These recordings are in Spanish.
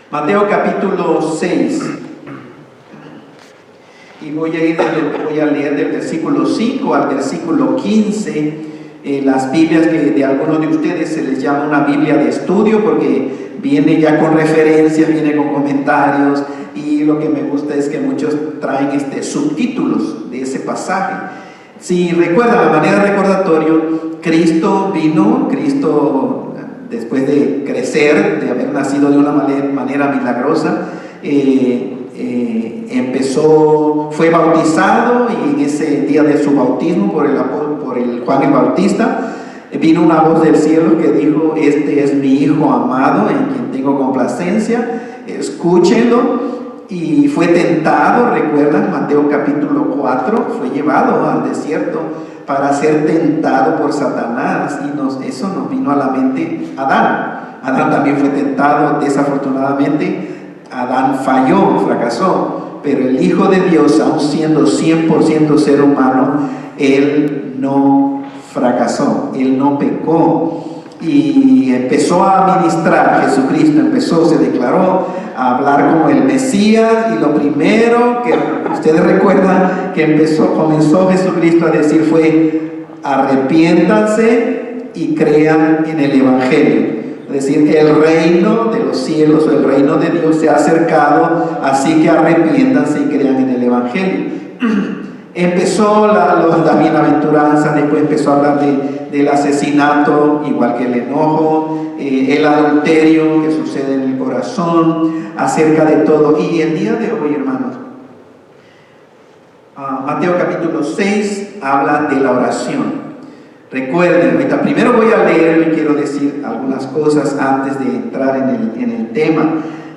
Mateo capítulo 6. Y voy a leer del versículo 5 al versículo 15. Las Biblias que de algunos de ustedes se les llama una Biblia de estudio porque viene ya con referencias, viene con comentarios, y lo que me gusta es que muchos traen subtítulos de ese pasaje. Si recuerdan, a manera de recordatorio, Cristo después de crecer, de haber nacido de una manera milagrosa, fue bautizado, y en ese día de su bautismo por el Juan el Bautista, vino una voz del cielo que dijo: este es mi Hijo amado, en quien tengo complacencia, escúchenlo. Y fue tentado, recuerdan, Mateo capítulo 4, fue llevado al desierto para ser tentado por Satanás, y eso nos vino a la mente Adán también fue tentado. Desafortunadamente Adán falló, fracasó, pero el Hijo de Dios, aun siendo 100% ser humano, él no fracasó, él no pecó, y empezó a ministrar. Jesucristo se declaró a hablar como el Mesías, y lo primero que ustedes recuerdan que comenzó Jesucristo a decir fue: arrepiéntanse y crean en el Evangelio. Es decir, el reino de los cielos o el reino de Dios se ha acercado, así que arrepiéntanse y crean en el Evangelio. Empezó las bienaventuranzas, después empezó a hablar del asesinato, igual que el enojo, el adulterio que sucede en el corazón, acerca de todo. Y el día de hoy, hermanos, Mateo capítulo 6 habla de la oración. Recuerden, ahorita primero voy a leer y quiero decir algunas cosas antes de entrar en el tema.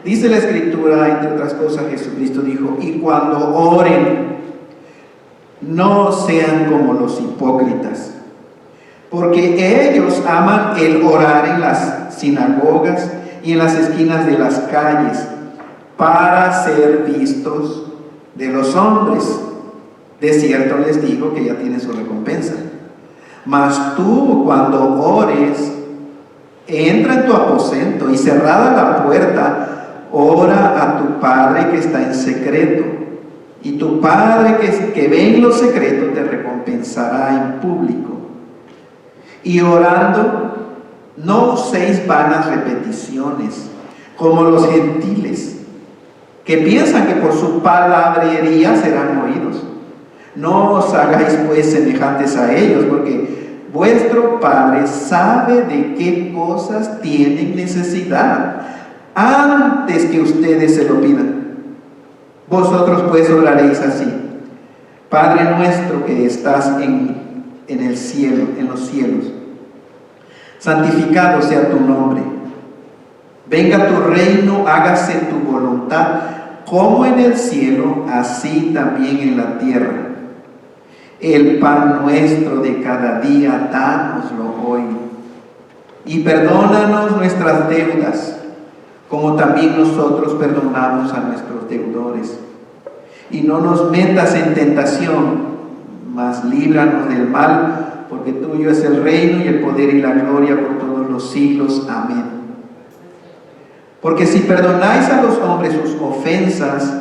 Dice la Escritura, entre otras cosas, Jesucristo dijo: y cuando oren, no sean como los hipócritas, porque ellos aman el orar en las sinagogas y en las esquinas de las calles para ser vistos de los hombres. De cierto les digo que ya tienen su recompensa. Mas tú, cuando ores, entra en tu aposento y cerrada la puerta, ora a tu Padre que está en secreto, y tu Padre que ve en lo secreto te recompensará en público. Y orando, no uséis vanas repeticiones como los gentiles, que piensan que por su palabrería serán oídos. No os hagáis pues semejantes a ellos, porque vuestro Padre sabe de qué cosas tienen necesidad antes que ustedes se lo pidan. Vosotros pues oraréis así: Padre nuestro que estás en el cielo, en los cielos, santificado sea tu nombre. Venga tu reino, hágase tu voluntad, como en el cielo, así también en la tierra. El pan nuestro de cada día, dánoslo hoy. Y perdónanos nuestras deudas, como también nosotros perdonamos a nuestros deudores. Y no nos metas en tentación, mas líbranos del mal, porque tuyo es el reino y el poder y la gloria por todos los siglos. Amén. Porque si perdonáis a los hombres sus ofensas,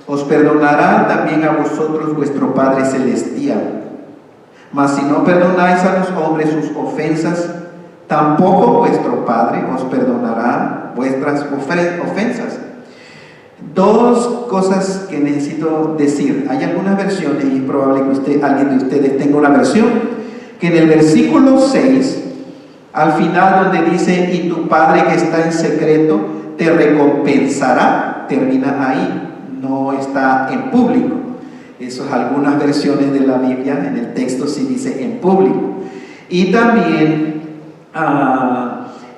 os perdonará también a vosotros vuestro Padre Celestial. Mas si no perdonáis a los hombres sus ofensas, tampoco vuestro Padre os perdonará vuestras ofensas. Dos cosas que necesito decir. Hay algunas versiones, y es probable que alguien de ustedes tenga una versión, que en el versículo 6, al final donde dice: y tu Padre que está en secreto te recompensará, termina ahí. No está en público. Eso es algunas versiones de la Biblia. En el texto sí dice en público. Y también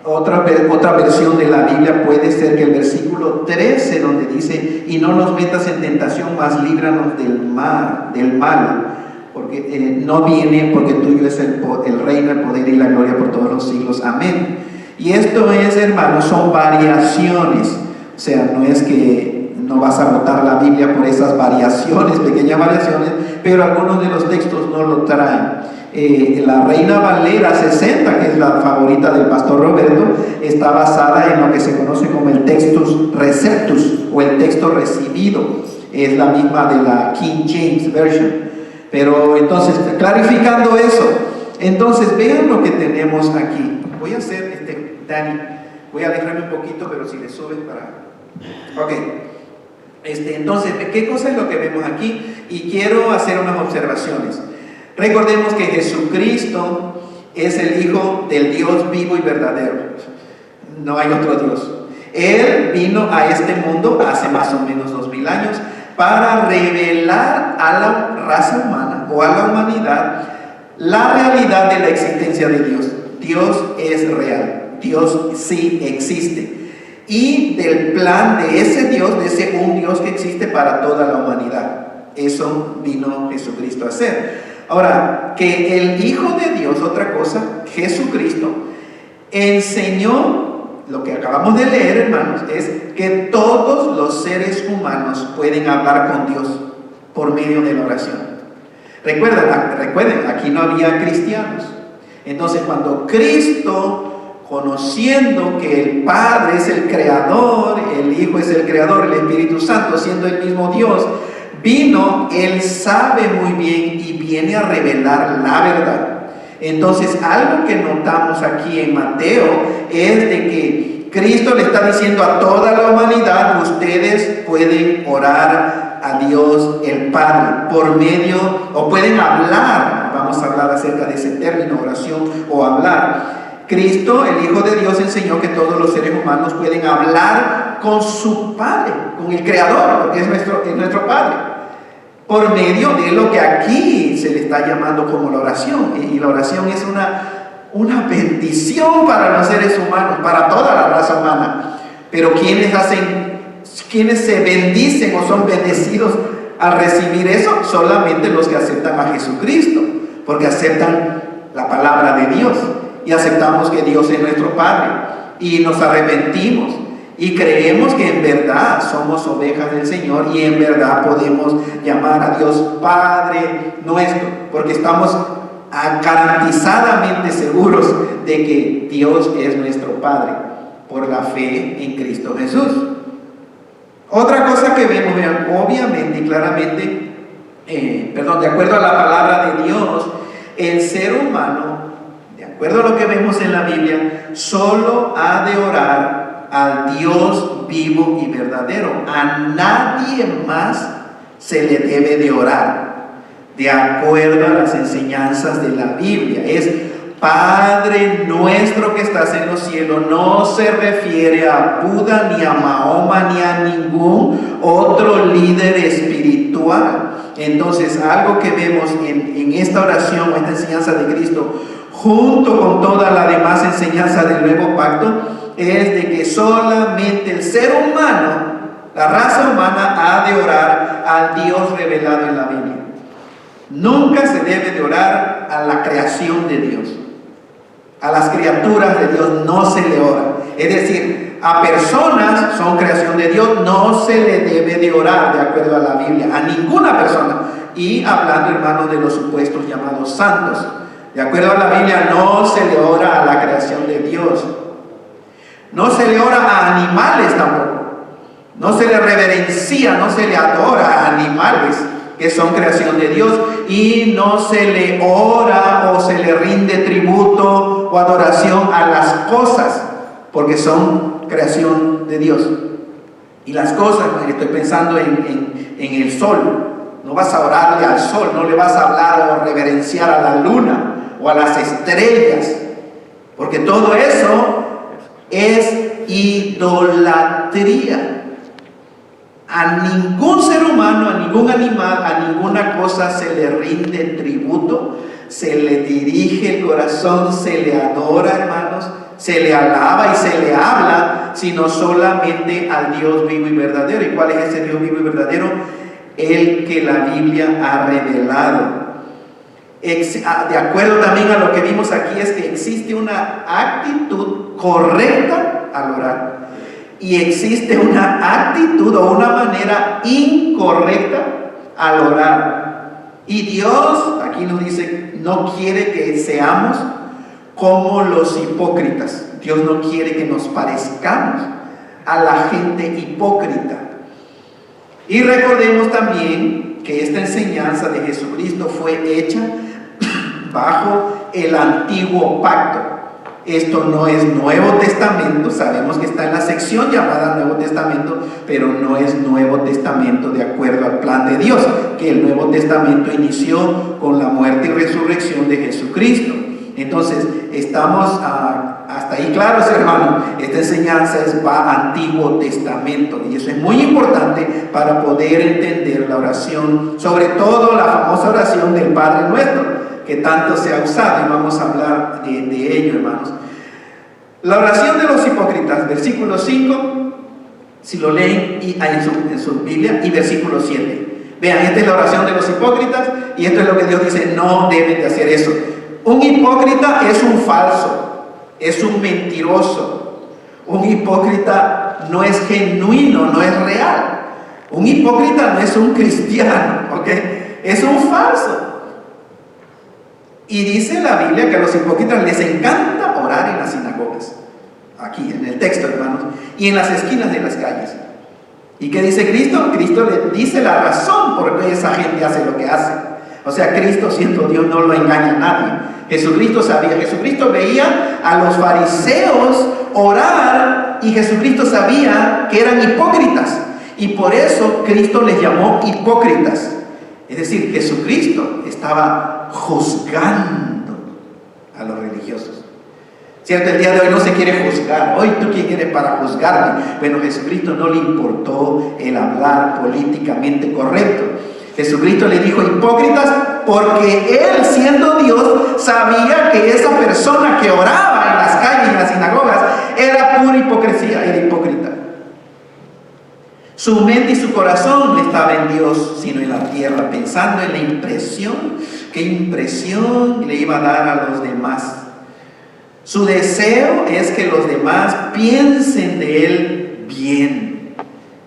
otra versión de la Biblia puede ser que el versículo 13, donde dice: y no nos metas en tentación, mas líbranos del mal, porque no viene, porque tuyo es el reino, el poder y la gloria por todos los siglos. Amén. Y esto es, hermanos, son variaciones. O sea, no es que no vas a botar la Biblia por esas variaciones, pequeñas variaciones, pero algunos de los textos no lo traen. La Reina Valera 60, que es la favorita del pastor Roberto, está basada en lo que se conoce como el textus receptus o el texto recibido. Es la misma de la King James Version. Pero entonces, clarificando eso, entonces vean lo que tenemos aquí. Voy a hacer, Dani, voy a alejarme un poquito, pero si le subes para... Ok. Entonces, ¿qué cosa es lo que vemos aquí? Y quiero hacer unas observaciones. Recordemos que Jesucristo es el Hijo del Dios vivo y verdadero. No hay otro Dios. Él vino a este mundo hace más o menos 2000 años para revelar a la raza humana o a la humanidad la realidad de la existencia de Dios. Dios es real. Dios sí existe. Y del plan de ese Dios, de ese un Dios que existe para toda la humanidad. Eso vino Jesucristo a hacer. Ahora, que el Hijo de Dios, otra cosa, Jesucristo, enseñó, lo que acabamos de leer, hermanos, es que todos los seres humanos pueden hablar con Dios por medio de la oración. Recuerden, aquí no había cristianos. Entonces, cuando Cristo, conociendo que el Padre es el Creador, el Hijo es el Creador, el Espíritu Santo siendo el mismo Dios, vino, Él sabe muy bien y viene a revelar la verdad. Entonces, algo que notamos aquí en Mateo es de que Cristo le está diciendo a toda la humanidad: ustedes pueden orar a Dios el Padre por medio, o pueden hablar, vamos a hablar acerca de ese término, oración o hablar. Cristo, el Hijo de Dios, enseñó que todos los seres humanos pueden hablar con su Padre, con el Creador, porque es nuestro Padre, por medio de lo que aquí se le está llamando como la oración. Y la oración es una bendición para los seres humanos, para toda la raza humana. Pero quienes se bendicen o son bendecidos al recibir eso, solamente los que aceptan a Jesucristo, porque aceptan la palabra de Dios y aceptamos que Dios es nuestro Padre y nos arrepentimos y creemos que en verdad somos ovejas del Señor y en verdad podemos llamar a Dios Padre nuestro, porque estamos garantizadamente seguros de que Dios es nuestro Padre por la fe en Cristo Jesús. Otra cosa que vemos, vean, obviamente y claramente, de acuerdo a la palabra de Dios, el ser humano, de acuerdo a lo que vemos en la Biblia, solo ha de orar al Dios vivo y verdadero. A nadie más se le debe de orar, de acuerdo a las enseñanzas de la Biblia. Es Padre nuestro que estás en los cielos. No se refiere a Buda, ni a Mahoma, ni a ningún otro líder espiritual. Entonces, algo que vemos en esta oración, esta enseñanza de Cristo, junto con toda la demás enseñanza del nuevo pacto, es de que solamente el ser humano, la raza humana, ha de orar al Dios revelado en la Biblia. Nunca se debe de orar a la creación de Dios. A las criaturas de Dios no se le ora. Es decir, a personas, son creación de Dios, no se le debe de orar de acuerdo a la Biblia, a ninguna persona. Y hablando, hermanos, de los supuestos llamados santos, de acuerdo a la Biblia, no se le ora a la creación de Dios. No se le ora a animales tampoco. No se le reverencia, no se le adora a animales que son creación de Dios, y no se le ora o se le rinde tributo o adoración a las cosas, porque son creación de Dios. Y las cosas, estoy pensando en el sol. No vas a orarle al sol, no le vas a hablar o reverenciar a la luna o a las estrellas, porque todo eso es idolatría. A ningún ser humano, a ningún animal, a ninguna cosa se le rinde tributo, se le dirige el corazón, se le adora, hermanos, se le alaba y se le habla, sino solamente al Dios vivo y verdadero. ¿Y cuál es ese Dios vivo y verdadero? El que la Biblia ha revelado. De acuerdo también a lo que vimos aquí, es que existe una actitud correcta al orar. Y existe una actitud o una manera incorrecta al orar. Y Dios, aquí nos dice, no quiere que seamos como los hipócritas. Dios no quiere que nos parezcamos a la gente hipócrita. Y recordemos también que esta enseñanza de Jesucristo fue hecha bajo el antiguo pacto. Esto no es Nuevo Testamento, sabemos que está en la sección llamada Nuevo Testamento, pero no es Nuevo Testamento de acuerdo al plan de Dios, que el Nuevo Testamento inició con la muerte y resurrección de Jesucristo. Entonces, estamos hasta ahí claros, hermanos. Esta enseñanza va Antiguo Testamento, y eso es muy importante para poder entender la oración, sobre todo la famosa oración del Padre Nuestro, que tanto se ha usado, y vamos a hablar de ello, hermanos. La oración de los hipócritas, versículo 5, si lo leen en su Biblia, y versículo 7. Vean, esta es la oración de los hipócritas, y esto es lo que Dios dice: no deben de hacer eso. Un hipócrita es un falso, es un mentiroso. Un hipócrita no es genuino, no es real. Un hipócrita no es un cristiano, ¿ok? Es un falso. Y dice la Biblia que a los hipócritas les encanta orar en las sinagogas, aquí en el texto, hermanos, y en las esquinas de las calles. ¿Y qué dice Cristo? Cristo le dice la razón por qué esa gente hace lo que hace. O sea, Cristo, siendo Dios, no lo engaña a nadie. Jesucristo sabía, Jesucristo veía a los fariseos orar, y Jesucristo sabía que eran hipócritas, y por eso Cristo les llamó hipócritas. Es decir, Jesucristo estaba juzgando a los religiosos. ¿Cierto? El día de hoy no se quiere juzgar. Hoy, ¿tú quién eres para juzgarme? Bueno, Jesucristo no le importó el hablar políticamente correcto. Jesucristo le dijo hipócritas porque Él, siendo Dios, sabía que esa persona que oraba en las calles, en las sinagogas, era pura hipocresía, era hipócrita. Su mente y su corazón no estaba en Dios, sino en la tierra, pensando en la impresión, qué impresión le iba a dar a los demás. Su deseo es que los demás piensen de él bien.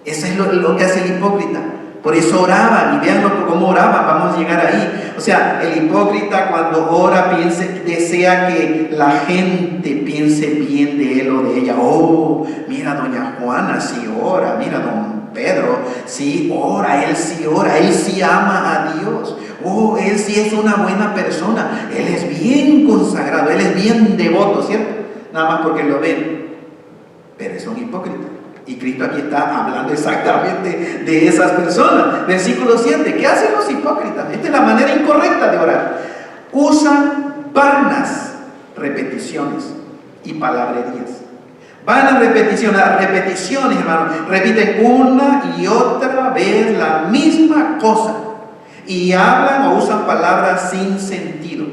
Eso es lo que hace el hipócrita. Por eso oraban, y vean cómo oraban, vamos a llegar ahí. O sea, el hipócrita cuando ora desea que la gente piense bien de él o de ella. Oh, mira, doña Juana sí ora, mira, don Pedro sí ora, él sí ama a Dios. Oh, él sí es una buena persona, él es bien consagrado, él es bien devoto, ¿cierto? Nada más porque lo ven, pero es un hipócrita. Y Cristo aquí está hablando exactamente de esas personas. Versículo 7, ¿qué hacen los hipócritas? Esta es la manera incorrecta de orar. Usan vanas repeticiones y palabrerías. Vanas repeticiones, hermano. Repiten una y otra vez la misma cosa. Y hablan o usan palabras sin sentido.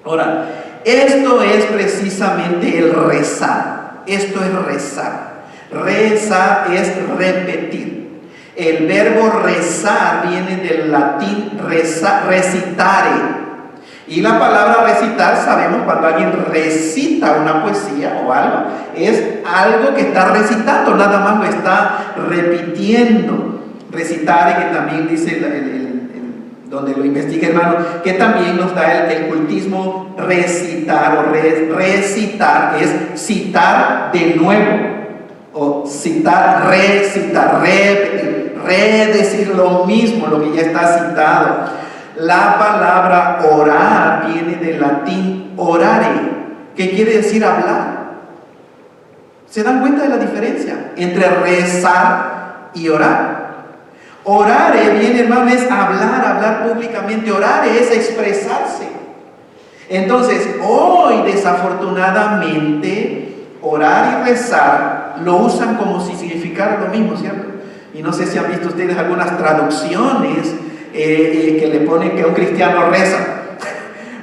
Ahora, esto es precisamente el rezar. Esto es rezar. Rezar es repetir. El verbo rezar viene del latín recitare. Y la palabra recitar, sabemos, cuando alguien recita una poesía o algo, es algo que está recitando, nada más lo está repitiendo. Recitar, que también dice donde lo investiga, hermano, que también nos da el cultismo recitar o recitar, es citar de nuevo, o citar, recitar, repetir, redecir lo mismo, lo que ya está citado. La palabra orar viene del latín orare, que quiere decir hablar. ¿Se dan cuenta de la diferencia entre rezar y orar? Orare viene, hermano, es hablar públicamente. Orare es expresarse. Entonces, hoy desafortunadamente, orar y rezar lo usan como si significara lo mismo, ¿cierto? Y no sé si han visto ustedes algunas traducciones que le ponen que un cristiano reza.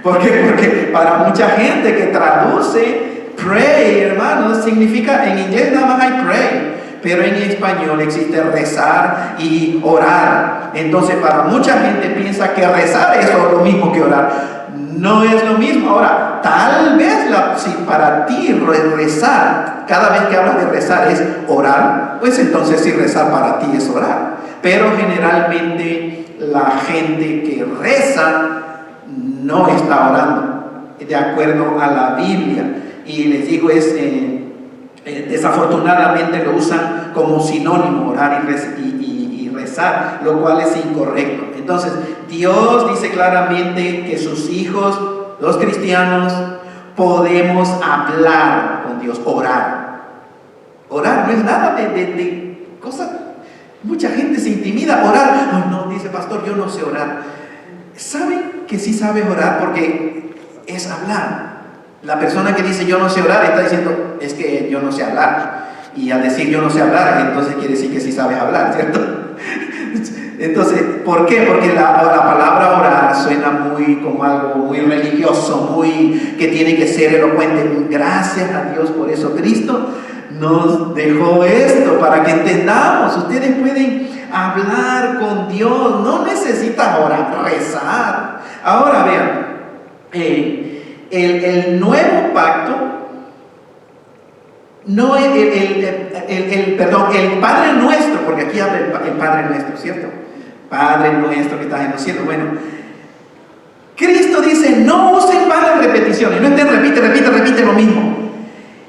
¿Por qué? Porque para mucha gente que traduce pray, hermanos, significa, en inglés nada más hay pray, pero en español existe rezar y orar. Entonces para mucha gente piensa que rezar es lo mismo que orar. No es lo mismo. Ahora, tal vez si para ti rezar, cada vez que hablas de rezar es orar, pues entonces si rezar para ti es orar. Pero generalmente la gente que reza no está orando de acuerdo a la Biblia. Y les digo, desafortunadamente lo usan como sinónimo, orar y rezar, lo cual es incorrecto. Entonces, Dios dice claramente que sus hijos, los cristianos, podemos hablar con Dios, orar. Orar no es nada de cosas. Mucha gente se intimida. Orar, oh, no, dice pastor, yo no sé orar. ¿Saben que sí sabes orar? Porque es hablar. La persona que dice yo no sé orar está diciendo es que yo no sé hablar. Y al decir yo no sé hablar, entonces quiere decir que sí sabes hablar, ¿cierto? Entonces, ¿por qué? Porque la palabra orar suena muy como algo muy religioso, muy que tiene que ser elocuente. Gracias a Dios por eso. Cristo nos dejó esto para que entendamos. Ustedes pueden hablar con Dios, no necesitan orar, rezar. Ahora vean, el nuevo pacto, no el Padre Nuestro, porque aquí habla el Padre Nuestro, ¿cierto? Padre Nuestro que estás en los cielos. Bueno, Cristo dice, no usen vanas repeticiones, no estén repite lo mismo.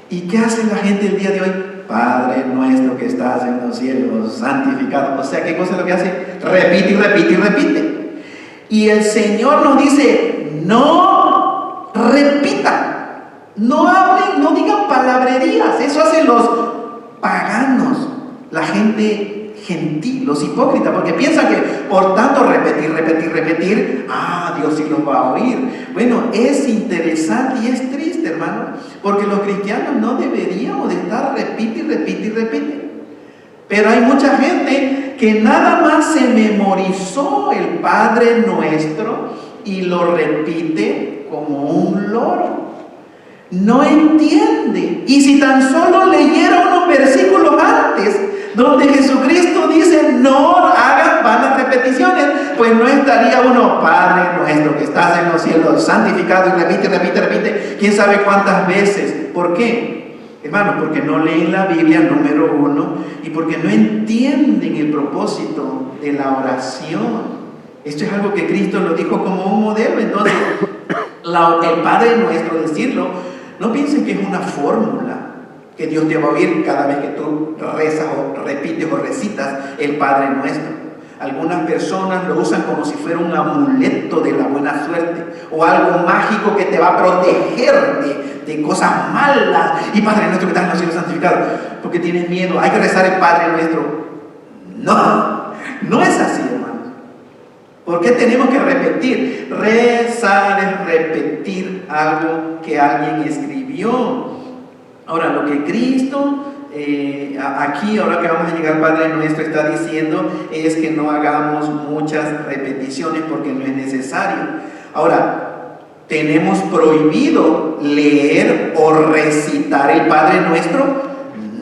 ¿Y qué hace la gente el día de hoy? Padre Nuestro que estás en los cielos, santificado. O sea, ¿qué cosa es lo que hace? Repite. Y el Señor nos dice, no repitan, no hablen, no digan palabrerías. Eso hacen los paganos, la gente gentil, los hipócritas, porque piensan que por tanto repetir, Dios sí los va a oír. Bueno, es interesante y es triste, hermano, porque los cristianos no deberíamos de estar repite. Pero hay mucha gente que nada más se memorizó el Padre Nuestro y lo repite como un loro. No entiende. Y si tan solo leyera unos versículos antes, donde Jesucristo dice no hagan vanas repeticiones, pues no estaría uno, Padre Nuestro que estás en los cielos, santificado, y repite, quién sabe cuántas veces. ¿Por qué? Hermanos, porque no leen la Biblia, número uno, y porque no entienden el propósito de la oración. Esto es algo que Cristo lo dijo como un modelo. Entonces, el Padre Nuestro, decirlo, no piensen que es una fórmula que Dios te va a oír cada vez que tú rezas o repites o recitas el Padre Nuestro. Algunas personas lo usan como si fuera un amuleto de la buena suerte o algo mágico que te va a proteger de cosas malas. Y Padre Nuestro que estás en los cielos, santificado, porque tienes miedo, hay que rezar el Padre Nuestro. No es así, hermanos. ¿Por qué tenemos que repetir? Rezar es repetir algo que alguien escribió. Ahora, lo que Cristo aquí, ahora que vamos a llegar al Padre Nuestro, está diciendo es que no hagamos muchas repeticiones porque no es necesario. Ahora, ¿tenemos prohibido leer o recitar el Padre Nuestro?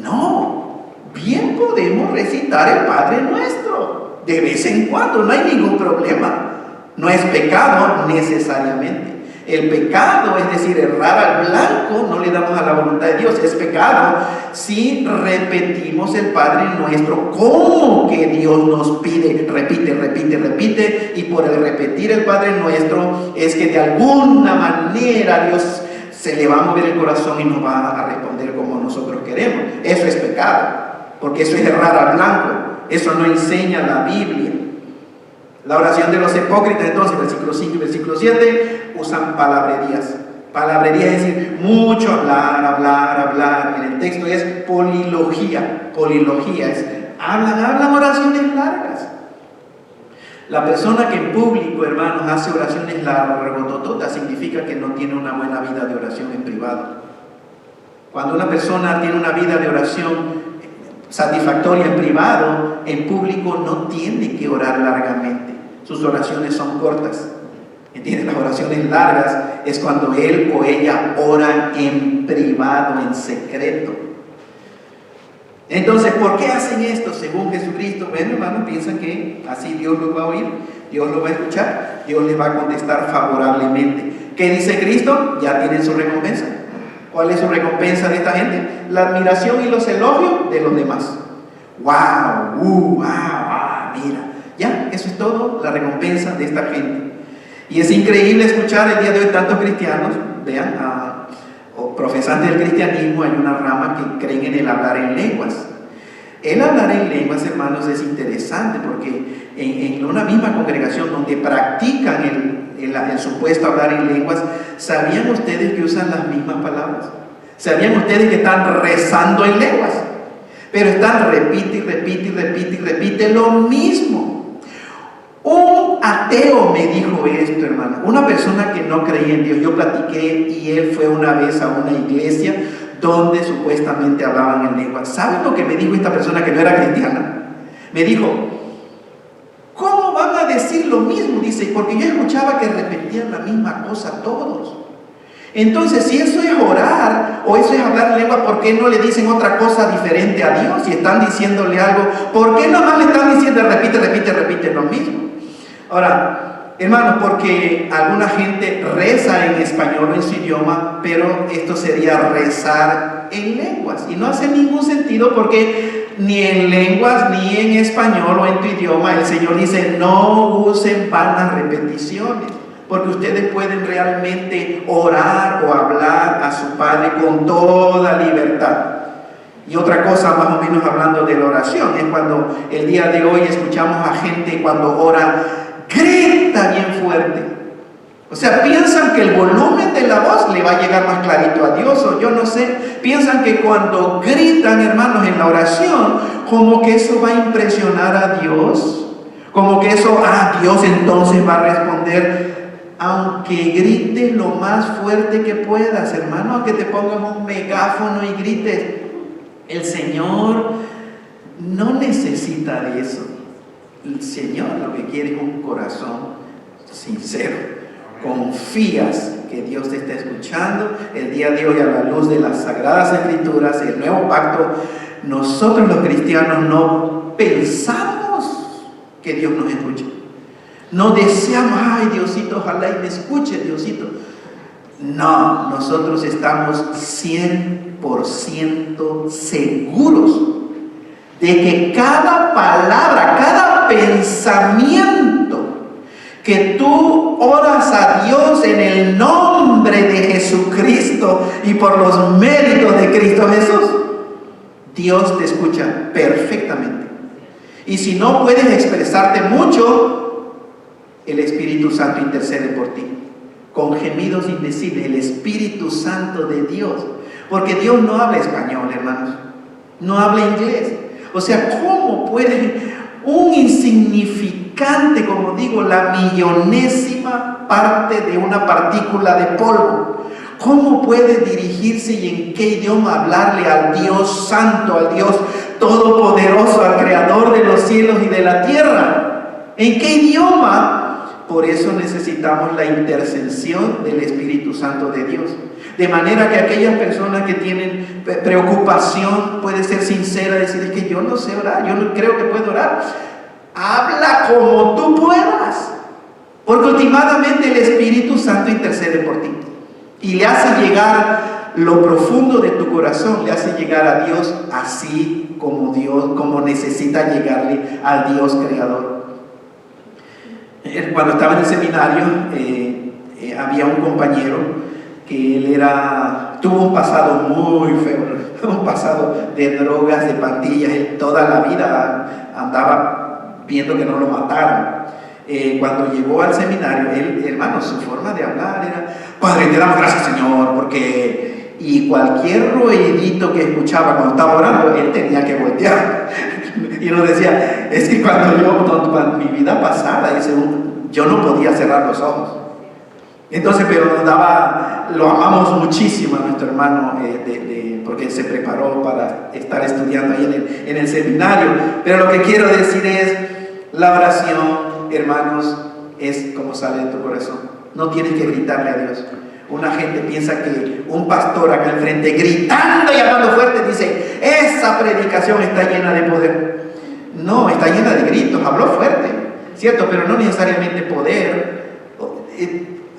No, bien podemos recitar el Padre Nuestro de vez en cuando, no hay ningún problema. No es pecado necesariamente. El pecado, es decir, errar al blanco, no le damos a la voluntad de Dios. Es pecado si repetimos el Padre Nuestro como que Dios nos pide. Repite. Y por el repetir el Padre Nuestro es que de alguna manera Dios se le va a mover el corazón y nos va a responder como nosotros queremos. Eso es pecado, porque eso es errar al blanco. Eso no enseña la Biblia. La oración de los hipócritas, entonces, versículo 5 y versículo 7, usan palabrerías. Palabrería es decir, mucho hablar. En el texto es polilogía. Polilogía es, hablan oraciones largas. La persona que en público, hermanos, hace oraciones largotototas, significa que no tiene una buena vida de oración en privado. Cuando una persona tiene una vida de oración satisfactoria en privado, en público no tiene que orar largamente. Sus oraciones son cortas. ¿Entienden? Las oraciones largas es cuando él o ella ora en privado, en secreto. Entonces, ¿por qué hacen esto según Jesucristo? Bueno, hermanos, piensan que así Dios los va a oír, Dios los va a escuchar, Dios les va a contestar favorablemente. ¿Qué dice Cristo? Ya tienen su recompensa. ¿Cuál es su recompensa de esta gente? La admiración y los elogios de los demás. ¡Wow! Mira. Ya, eso Eso es todo la recompensa de esta gente. Y es increíble escuchar el día de hoy tantos cristianos, vean, o profesantes del cristianismo. Hay una rama que creen en el hablar en lenguas. El hablar en lenguas, hermanos, es interesante porque en una misma congregación donde practican el supuesto hablar en lenguas, ¿sabían ustedes que usan las mismas palabras? ¿Sabían ustedes que están rezando en lenguas? Pero están repite lo mismo. Un ateo me dijo esto, hermano. Una persona que no creía en Dios. Yo platiqué y él fue una vez a una iglesia donde supuestamente hablaban en lenguas. ¿Saben lo que me dijo esta persona que no era cristiana? Me dijo, ¿cómo van a decir lo mismo? Dice, porque yo escuchaba que repetían la misma cosa todos. Entonces, si eso es orar o eso es hablar en lengua, ¿por qué no le dicen otra cosa diferente a Dios? Si están diciéndole algo, ¿por qué nomás le están diciendo repite lo mismo? Ahora, hermanos, porque alguna gente reza en español o en su idioma, pero esto sería rezar en lenguas. Y no hace ningún sentido porque ni en lenguas ni en español o en tu idioma el Señor dice no usen vanas repeticiones. Porque ustedes pueden realmente orar o hablar a su Padre con toda libertad. Y otra cosa, más o menos hablando de la oración, es cuando el día de hoy escuchamos a gente cuando ora, grita bien fuerte. O sea, piensan que el volumen de la voz le va a llegar más clarito a Dios, o yo no sé. Piensan que cuando gritan, hermanos, en la oración, como que eso va a impresionar a Dios. Como que eso, Dios entonces va a responder. Aunque grites lo más fuerte que puedas, hermano, aunque te pongas un megáfono y grites, el Señor no necesita de eso. El Señor lo que quiere es un corazón sincero. Confías que Dios te está escuchando. El día de hoy, a la luz de las Sagradas Escrituras, el nuevo pacto, nosotros los cristianos no pensamos que Dios nos escuche. No deseamos, ay Diosito, ojalá y me escuche Diosito. No, nosotros estamos 100% seguros de que cada palabra, cada pensamiento que tú oras a Dios en el nombre de Jesucristo y por los méritos de Cristo Jesús, Dios te escucha perfectamente. Y si no puedes expresarte mucho, el Espíritu Santo intercede por ti, con gemidos indecibles, el Espíritu Santo de Dios. Porque Dios no habla español, hermanos, no habla inglés. O sea, ¿cómo puede un insignificante, como digo, la millonésima parte de una partícula de polvo, cómo puede dirigirse y en qué idioma hablarle al Dios Santo, al Dios Todopoderoso, al Creador de los cielos y de la tierra? ¿En qué idioma? Por eso necesitamos la intercesión del Espíritu Santo de Dios. De manera que aquellas personas que tienen preocupación, puede ser sincera, decir, es que yo no sé orar, yo no creo que puedo orar. Habla como tú puedas, porque últimamente el Espíritu Santo intercede por ti y le hace llegar lo profundo de tu corazón, le hace llegar a Dios así como Dios, como necesita llegarle al Dios creador. Cuando estaba en el seminario, había un compañero que él tuvo un pasado muy feo, un pasado de drogas, de pandillas. Él toda la vida andaba viendo que no lo mataran. Cuando llegó al seminario, él, hermano, su forma de hablar era, Padre, te damos gracias, Señor, porque... Y cualquier ruidito que escuchaba cuando estaba orando, él tenía que voltear. Y nos decía, es que cuando mi vida pasada, dice, yo no podía cerrar los ojos. Entonces, pero lo amamos muchísimo a nuestro hermano, porque se preparó para estar estudiando ahí en el seminario. Pero lo que quiero decir es, la oración, hermanos, es como sale de tu corazón. No tienes que gritarle a Dios. Una gente piensa que un pastor acá enfrente gritando y hablando fuerte dice, esa predicación está llena de poder. No, está llena de gritos, habló fuerte, ¿cierto? Pero no necesariamente poder.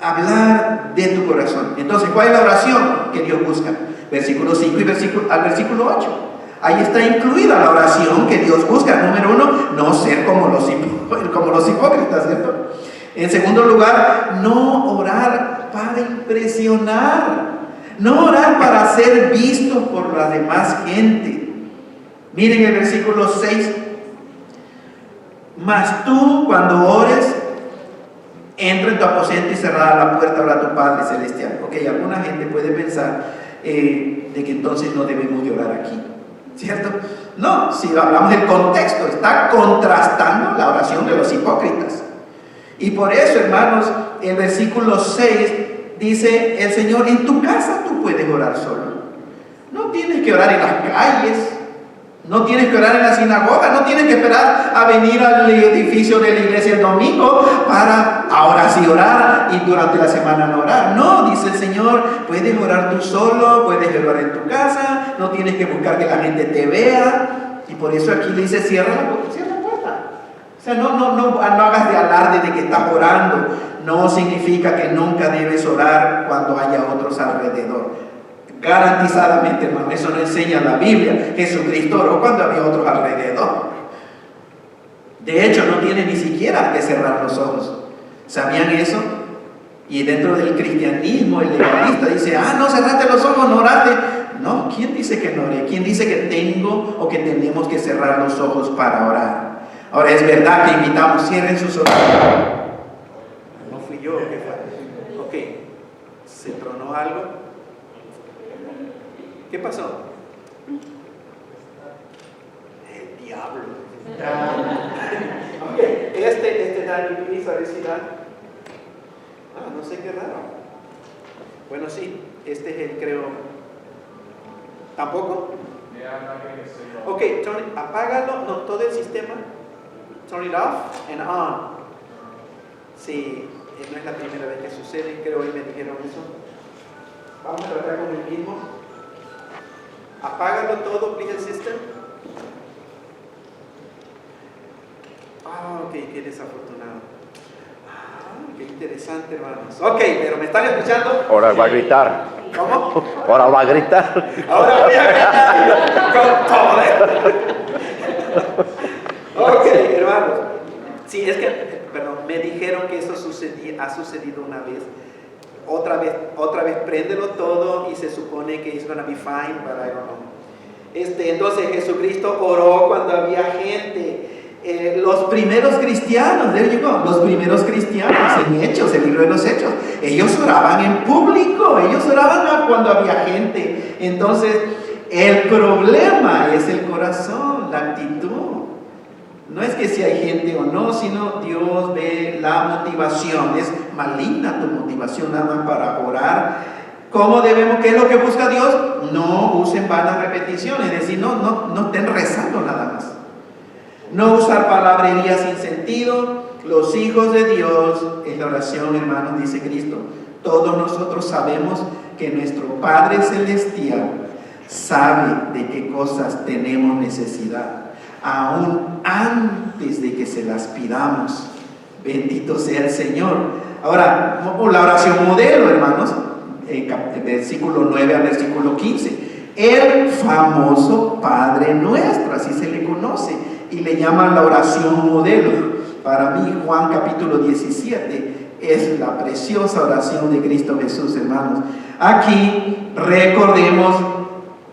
Hablar de tu corazón. Entonces, ¿cuál es la oración que Dios busca? Versículo 5 y al versículo 8. Ahí está incluida la oración que Dios busca. Número 1, no ser como los los hipócritas, ¿cierto? En segundo lugar, no orar para impresionar, no orar para ser visto por la demás gente. Miren el versículo 6. Mas tú, cuando ores, entra en tu aposento y cerrada la puerta, ora a tu Padre Celestial. Ok, alguna gente puede pensar de que entonces no debemos de orar aquí, ¿cierto? No, si hablamos del contexto, está contrastando la oración de los hipócritas. Y por eso, hermanos, el versículo 6 dice el Señor: en tu casa tú puedes orar solo. No tienes que orar en las calles, no tienes que orar en la sinagoga, no tienes que esperar a venir al edificio de la iglesia el domingo para ahora sí orar y durante la semana no orar. No, dice el Señor, puedes orar tú solo, puedes orar en tu casa, no tienes que buscar que la gente te vea. Y por eso aquí le dice: cierra la puerta. O sea, no hagas de alarde de que estás orando. No significa que nunca debes orar cuando haya otros alrededor. Garantizadamente, hermano, eso no enseña la Biblia. Jesucristo oró cuando había otros alrededor. De hecho, no tiene ni siquiera que cerrar los ojos. ¿Sabían eso? Y dentro del cristianismo, el legalista dice: no cerraste los ojos, no oraste. No, ¿quién dice que no oré? ¿Quién dice que tengo o que tenemos que cerrar los ojos para orar? Ahora, es verdad que invitamos: cierren sus ojos. No fui yo, ¿qué fue? Ok, ¿se tronó algo? ¿Qué pasó? El diablo. Ok, este Dani Luis, a ver si da. No sé, qué raro. Bueno, sí, este es el, creo. ¿Tampoco? Ok, Tony, apágalo, no, todo el sistema. Turn it off and on. Sí, no es la primera vez que sucede, creo hoy me dijeron eso. Vamos a tratar con el mismo. Apágalo todo, please, system. Ok, qué desafortunado. Qué interesante, hermanos. Ok, pero ¿me están escuchando? Ahora va a gritar. ¿Cómo? Ahora va a gritar. Ahora voy a gritar con todo. Ok, hermanos. Sí, es que, perdón, me dijeron que eso ha sucedido una vez. Otra vez préndelo todo y se supone que it's gonna be fine, but I don't know. Entonces Jesucristo oró cuando había gente. Los primeros cristianos, los primeros cristianos en Hechos, el libro de los Hechos, ellos oraban en público, ellos oraban cuando había gente. Entonces, el problema es el corazón, la actitud. No es que si hay gente o no, sino Dios ve la motivación. Es maligna tu motivación nada más para orar. ¿Cómo debemos? ¿Qué es lo que busca Dios? No usen vanas repeticiones, es decir, no estén rezando nada más. No usar palabrería sin sentido. Los hijos de Dios, en la oración, hermanos, dice Cristo, todos nosotros sabemos que nuestro Padre Celestial sabe de qué cosas tenemos necesidad, aún antes de que se las pidamos. Bendito sea el Señor. Ahora, la oración modelo, hermanos, versículo 9 al versículo 15. El famoso Padre Nuestro, así se le conoce, y le llaman la oración modelo. Para mí, Juan capítulo 17 es la preciosa oración de Cristo Jesús, hermanos. Aquí recordemos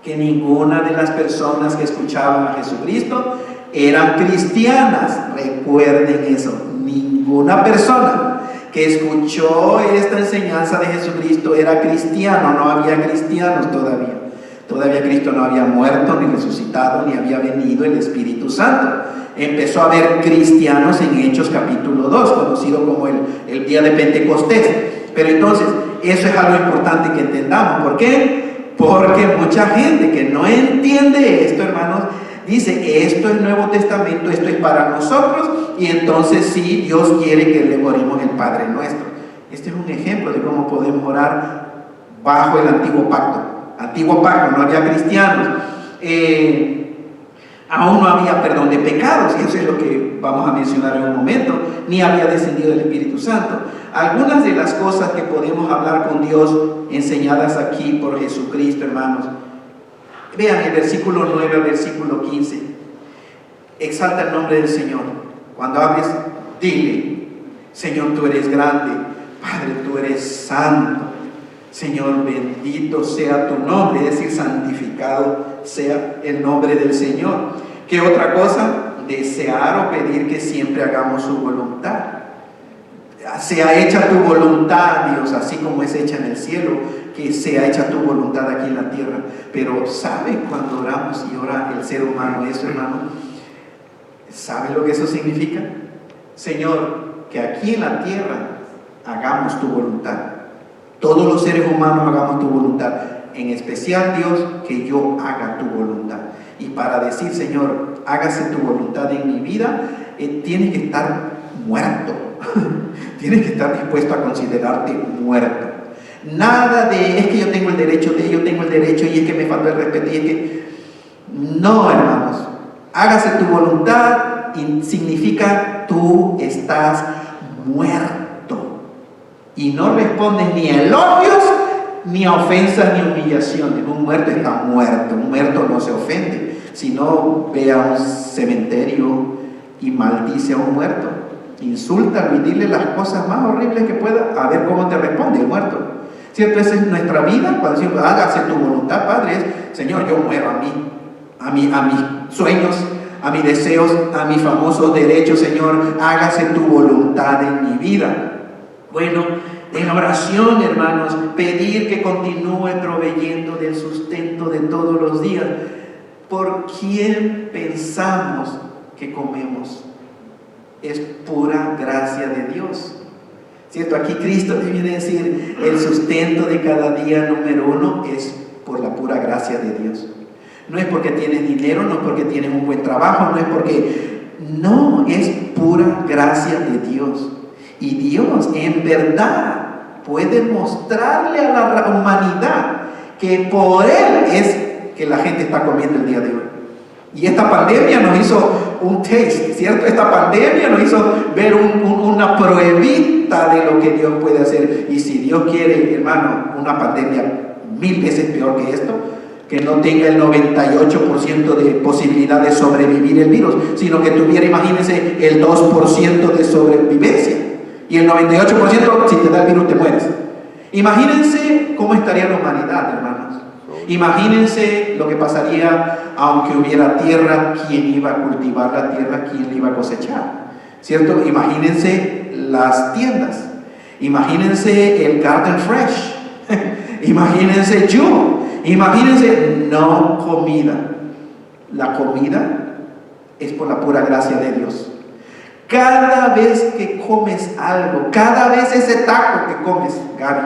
que ninguna de las personas que escuchaban a Jesucristo eran cristianas. Recuerden eso, ninguna persona que escuchó esta enseñanza de Jesucristo era cristiano. No había cristianos todavía. Todavía Cristo no había muerto, ni resucitado, ni había venido el Espíritu Santo. Empezó a haber cristianos en Hechos capítulo 2, conocido como el día de Pentecostés. Pero entonces, eso es algo importante que entendamos. ¿Por qué? Porque mucha gente que no entiende esto, hermanos, dice: esto es el Nuevo Testamento, esto es para nosotros, y entonces sí, Dios quiere que le oremos el Padre Nuestro. Este es un ejemplo de cómo podemos orar bajo el Antiguo Pacto. Antiguo Pacto, no había cristianos, aún no había perdón de pecados, y eso es lo que vamos a mencionar en un momento, ni había descendido el Espíritu Santo. Algunas de las cosas que podemos hablar con Dios enseñadas aquí por Jesucristo, hermanos. Vean el versículo 9 al versículo 15. Exalta el nombre del Señor. Cuando hables, Dile: Señor, tú eres grande. Padre, tú eres santo. Señor, bendito sea tu nombre, es decir, santificado sea el nombre del Señor. ¿Qué otra cosa? Desear o pedir que siempre hagamos su voluntad. Sea hecha tu voluntad, Dios, así como es hecha en el cielo, que sea hecha tu voluntad aquí en la tierra. Pero ¿sabe cuando oramos y ora el ser humano eso, hermano? ¿Sabe lo que eso significa? Señor, que aquí en la tierra hagamos tu voluntad. Todos los seres humanos hagamos tu voluntad. En especial, Dios, que yo haga tu voluntad. Y para decir: Señor, hágase tu voluntad en mi vida, tienes que estar muerto. Tienes que estar dispuesto a considerarte muerto. Nada de: es que yo tengo el derecho, y es que me falta el respeto, y es que... No, hermanos. Hágase tu voluntad y significa: tú estás muerto. Y no respondes ni a elogios, ni a ofensas, ni a humillaciones. Un muerto está muerto. Un muerto no se ofende. Si no, ve a un cementerio y maldice a un muerto. Insúltalo y dile las cosas más horribles que pueda, a ver cómo te responde el muerto. ¿Cierto? Esa es nuestra vida. Cuando decimos: hágase tu voluntad, Padre, es: Señor, yo muero a mis sueños, a mis deseos, a mis famosos derechos. Señor, hágase tu voluntad en mi vida. Bueno, en oración, hermanos, pedir que continúe proveyendo del sustento de todos los días. ¿Por quién pensamos que comemos? Es pura gracia de Dios. ¿Cierto? Aquí Cristo te viene a decir: el sustento de cada día, número uno, es por la pura gracia de Dios. No es porque tienes dinero, no es porque tienes un buen trabajo, no es porque... No, es pura gracia de Dios. Y Dios en verdad puede mostrarle a la humanidad que por Él es que la gente está comiendo el día de hoy. Y esta pandemia nos hizo un taste, ¿cierto? Esta pandemia nos hizo ver una pruebita de lo que Dios puede hacer. Y si Dios quiere, hermano, una pandemia 1000 veces peor que esto, que no tenga el 98% de posibilidad de sobrevivir el virus, sino que tuviera, imagínense, el 2% de sobrevivencia. Y el 98%, si te da el virus, te mueres. Imagínense cómo estaría la humanidad, hermanos. Imagínense lo que pasaría aunque hubiera tierra. ¿Quién iba a cultivar la tierra? ¿Quién la iba a cosechar? ¿Cierto? Imagínense las tiendas. Imagínense el Garden Fresh. Imagínense yo. Imagínense no comida. La comida es por la pura gracia de Dios. Cada vez que comes algo, cada vez ese taco que comes, Gaby,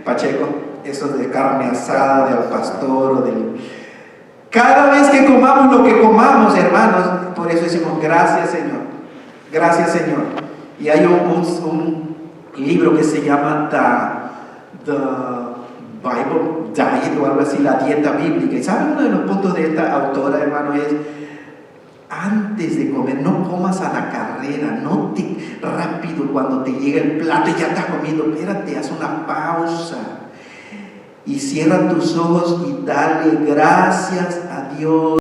Pacheco, esos de carne asada, de al pastor o del... Cada vez que comamos lo que comamos, hermanos, por eso decimos: gracias, Señor. Gracias, Señor. Y hay un libro que se llama The Bible Diet o algo así, la dieta bíblica. Y ¿saben? Uno de los puntos de esta autora, hermano, es: antes de comer, no comas a la carrera, no te rápido cuando te llega el plato y ya estás comiendo. Espérate, haz una pausa y cierra tus ojos y dale gracias a Dios.